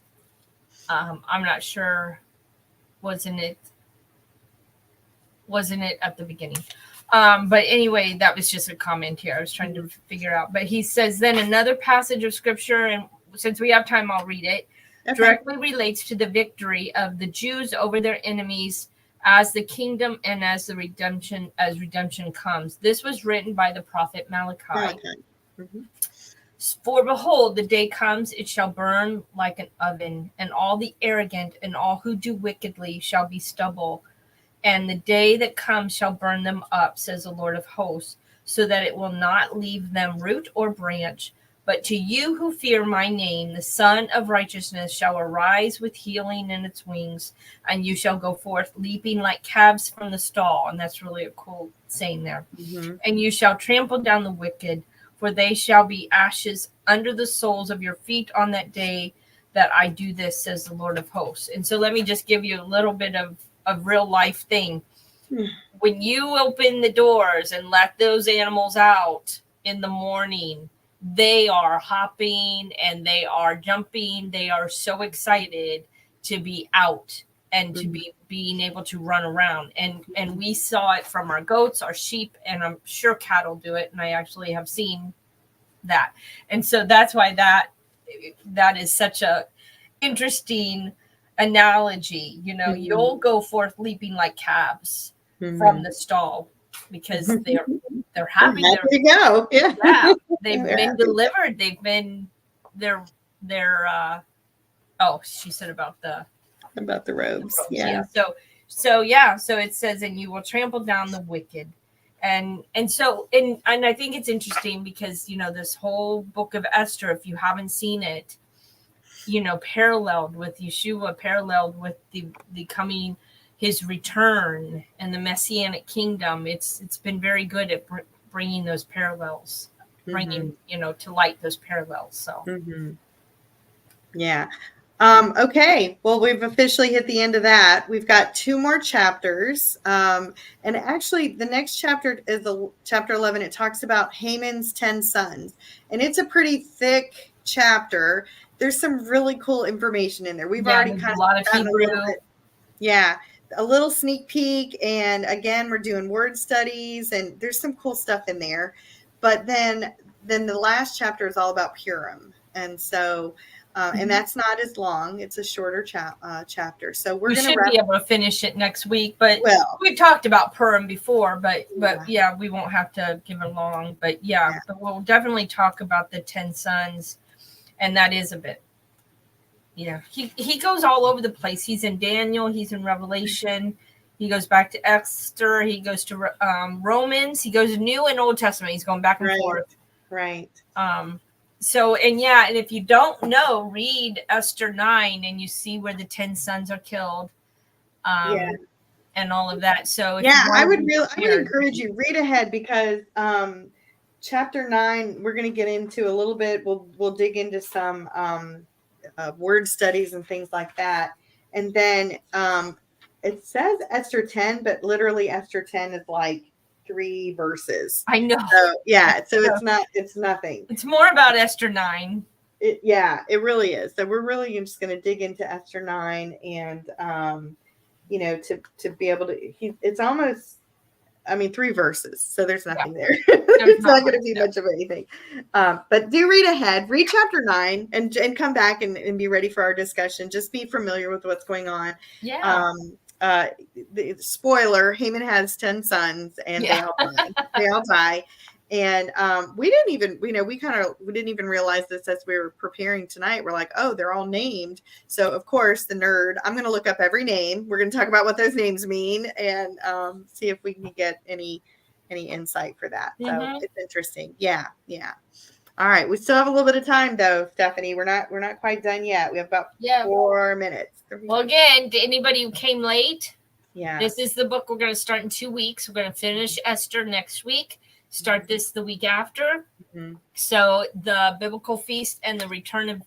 not sure, wasn't it at the beginning? But anyway, that was just a comment here. I was trying to figure out. But he says then another passage of scripture, and since we have time, I'll read it. Okay. Directly relates to the victory of the Jews over their enemies as the kingdom and as redemption comes. This was written by the prophet Malachi. For behold, the day comes, it shall burn like an oven, and all the arrogant and all who do wickedly shall be stubble. And the day that comes shall burn them up, says the Lord of hosts, so that it will not leave them root or branch. But to you who fear my name, the Son of Righteousness shall arise with healing in its wings, and you shall go forth leaping like calves from the stall. And that's really a cool saying there. And you shall trample down the wicked, for they shall be ashes under the soles of your feet on that day that I do this, says the Lord of hosts. And so let me just give you a little bit of real life thing. When you open the doors and let those animals out in the morning, they are hopping and they are jumping. They are so excited to be out and to be being able to run around. And we saw it from our goats, our sheep, and I'm sure cattle do it. And I actually have seen that. And so that's why that is such a interesting analogy. You know, you'll go forth leaping like calves from the stall. because they're happy. They're happy to go. Yeah, they've They're been happy. delivered. They've been oh, she said about the robes. Yeah. So it says, and you will trample down the wicked. And I think it's interesting because, this whole book of Esther, if you haven't seen it, paralleled with Yeshua, paralleled with the coming, his return and the Messianic kingdom. It's been very good at bringing those parallels, bringing, to light those parallels. So, yeah. Okay, well, we've officially hit the end of that. We've got 2 more chapters. And actually, the next chapter is chapter 11. It talks about Haman's 10 sons. And it's a pretty thick chapter. There's some really cool information in there. We've already kind of a lot of Hebrew. A little sneak peek. And again, we're doing word studies, and there's some cool stuff in there. But then the last chapter is all about Purim. And so... and that's not as long. It's a shorter chapter. So we should be able to finish it next week. But we've talked about Purim before, but we won't have to give it long. But but we'll definitely talk about the 10 sons, and that is a bit. Yeah, he goes all over the place. He's in Daniel. He's in Revelation. He goes back to Esther. He goes to Romans. He goes to New and Old Testament. He's going back and forth. Right. So, and if you don't know, read Esther 9 and you see where the 10 sons are killed, and all of that. So, I would encourage you, read ahead, because chapter 9, we're going to get into a little bit. We'll dig into some word studies and things like that. And then it says Esther 10, but literally Esther 10 is like 3 verses. I know. So it's nothing. It's more about Esther 9. It really is. So we're really just going to dig into Esther 9 and to be able to. It's almost, 3 verses. So there's nothing there. It's not going to be much of anything. But do read ahead. Read chapter 9 and come back and be ready for our discussion. Just be familiar with what's going on. Yeah. The spoiler, Haman has 10 sons, and they all die. And we didn't even realize this as we were preparing tonight. We're like, oh, they're all named. So of course, the nerd, I'm going to look up every name. We're going to talk about what those names mean and see if we can get any insight for that. So it's interesting. Yeah. All right. We still have a little bit of time though, Stephanie. We're not quite done yet. We have about 4 minutes. Well, again, to anybody who came late, yeah, this is the book we're going to start in 2 weeks. We're going to finish Esther next week, start this the week after. So the biblical feast and the return of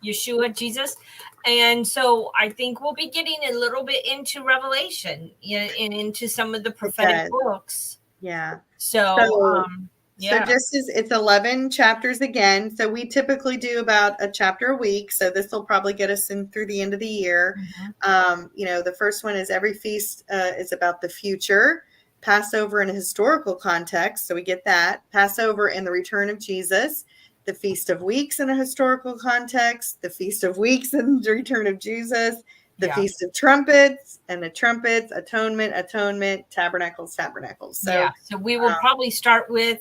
Yeshua, Jesus. And so I think we'll be getting a little bit into Revelation and into some of the prophetic books. Yeah. So just it's 11 chapters again. So we typically do about a chapter a week. So this will probably get us in through the end of the year. The first one is every feast is about the future. Passover in a historical context. So we get that. Passover and the return of Jesus. The Feast of Weeks in a historical context. The Feast of Weeks and the return of Jesus. The Feast of Trumpets and the trumpets, atonement, tabernacles. So we will probably start with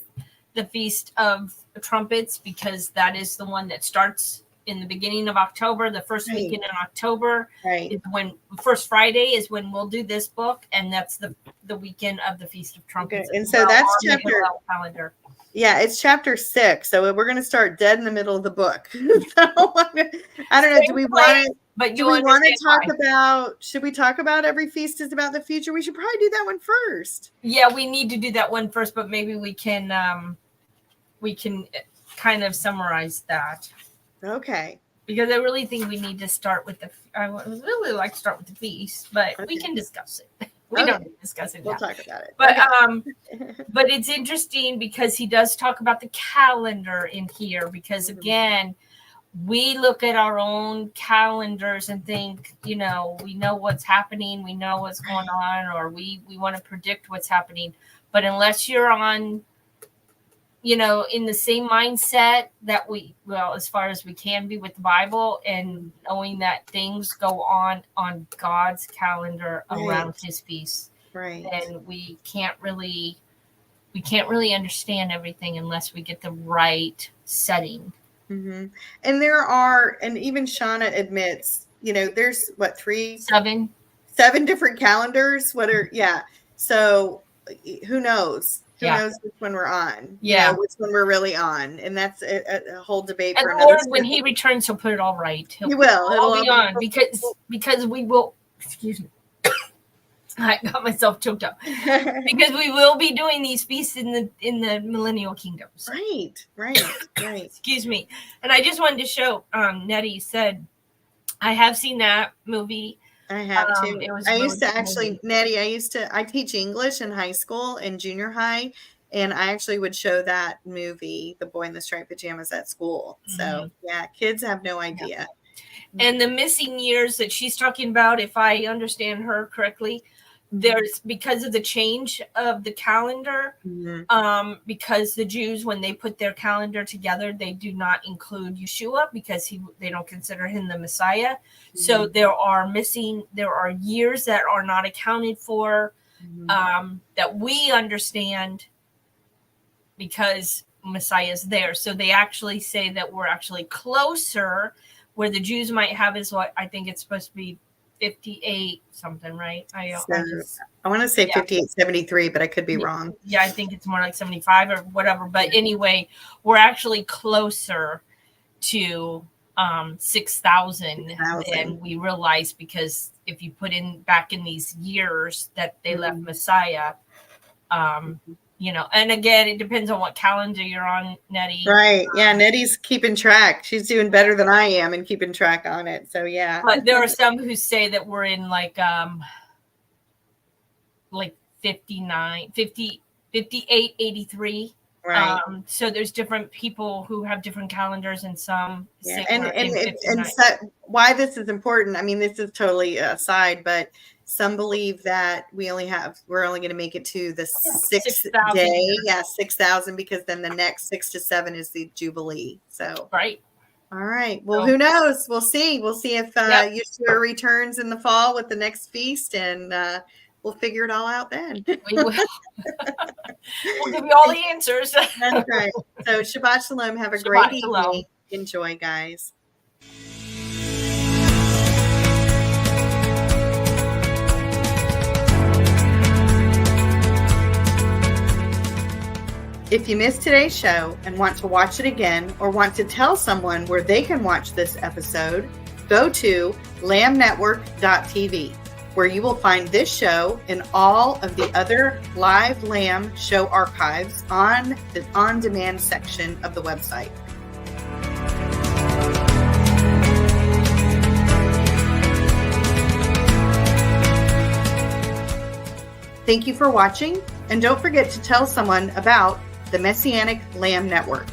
the Feast of Trumpets, because that is the one that starts in the beginning of October. The first weekend in October is when first Friday is when we'll do this book, and that's the weekend of the Feast of Trumpets. And so that's chapter calendar. Yeah, it's chapter 6. So we're going to start dead in the middle of the book. So I don't know. Do we want to? But do we want to talk about? Should we talk about every feast is about the future? We should probably do that one first. Yeah, we need to do that one first, but maybe we can kind of summarize that. Okay. Because I really think we need to start with I would really like to start with the feast, but we can discuss it. We don't need to discuss it now. We'll talk about it. But but it's interesting because he does talk about the calendar in here, because again, we look at our own calendars and think, we know what's happening, we know what's going on, or we want to predict what's happening. But unless you're on, in the same mindset that as far as we can be with the Bible, and knowing that things go on God's calendar around his feasts. Right. And we can't really we can't really understand everything unless we get the right setting. Mm-hmm. And there are, and even Shauna admits, there's what, seven different calendars. So who knows? Who knows which one we're on? Which one we're really on, and that's a whole debate. And for the Lord, another when He returns, He'll put it all right. He will. It'll all be on because we will. Excuse me. I got myself choked up because we will be doing these feasts in the millennial kingdoms. Right. Excuse me. And I just wanted to show. Nettie said, "I have seen that movie." I have too. I used to actually, Nettie. I teach English in high school and junior high, and I actually would show that movie, The Boy in the Striped Pajamas, at school. So kids have no idea. And the missing years that she's talking about, if I understand her correctly, there's because of the change of the calendar, because the Jews, when they put their calendar together, they do not include Yeshua because they don't consider him the Messiah. So there are years that are not accounted for, that we understand because Messiah is there. So they actually say that we're actually closer, where the Jews might have is what I think it's supposed to be 58 something, right? I want to say 5873, but I could be wrong. Yeah, I think it's more like 75 or whatever. But anyway, we're actually closer to 6,000 than we realize, because if you put back in these years that they left Messiah, and again, it depends on what calendar you're on, Nettie. Right. Yeah. Nettie's keeping track. She's doing better than I am in keeping track on it. So, yeah. But there are some who say that we're in like 58, 83. Right. So there's different people who have different calendars, and some say and why this is important. I mean, this is totally aside, but some believe that we're only going to make it to the 6th day. Yeah, 6,000, because then the next 6 to 7 is the Jubilee. So right. All right. Well, who knows? We'll see. We'll see if Yeshua returns in the fall with the next feast, and we'll figure it all out then. We will. We'll give you all the answers. That's right. So Shabbat Shalom. Have a great evening. Enjoy, guys. If you missed today's show and want to watch it again, or want to tell someone where they can watch this episode, go to lambnetwork.tv, where you will find this show and all of the other live Lamb show archives on the on-demand section of the website. Thank you for watching, and don't forget to tell someone about the Messianic Lamb Network.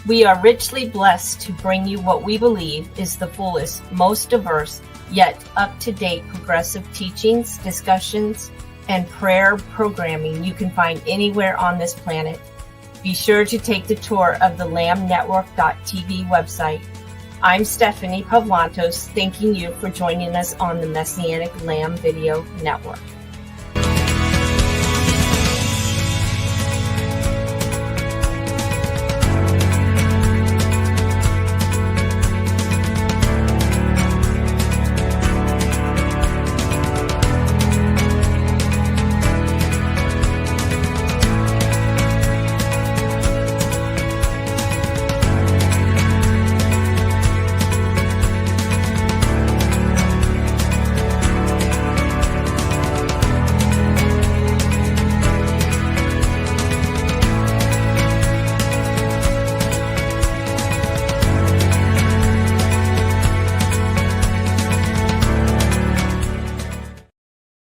We are richly blessed to bring you what we believe is the fullest, most diverse, yet up-to-date progressive teachings, discussions, and prayer programming you can find anywhere on this planet. Be sure to take the tour of the lambnetwork.tv website. I'm Stephanie Pavlantos, thanking you for joining us on the Messianic Lamb Video Network.